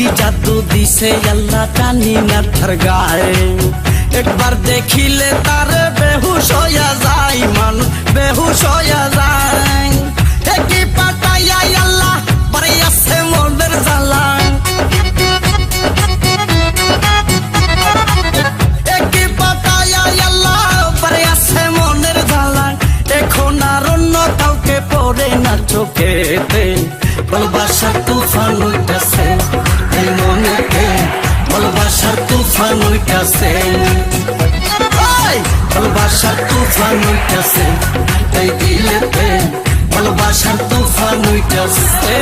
কি জাদু দিছে আল্লাহ জানি না তার গায়ে একবার দেখিলে তারে বেহুশ হইয়া যায় মানুষ বেহুশ হইয়া যায় কি পাঠাইয়া আল্লাহ বাড়াইয়াছে মনের জ্বালা কি পাঠাইয়া আল্লাহ বাড়াইয়াছে মনের জ্বালা এখন আর অন্য কাউকে পড়ে না চোখেতে ভালোবাসার তুফান উঠেছে এই মনেতে ভালোবাসার তুফান উঠেছে ভালোবাসার তুফান উঠেছে এই দিলেতে ভালোবাসার তুফান উঠেছে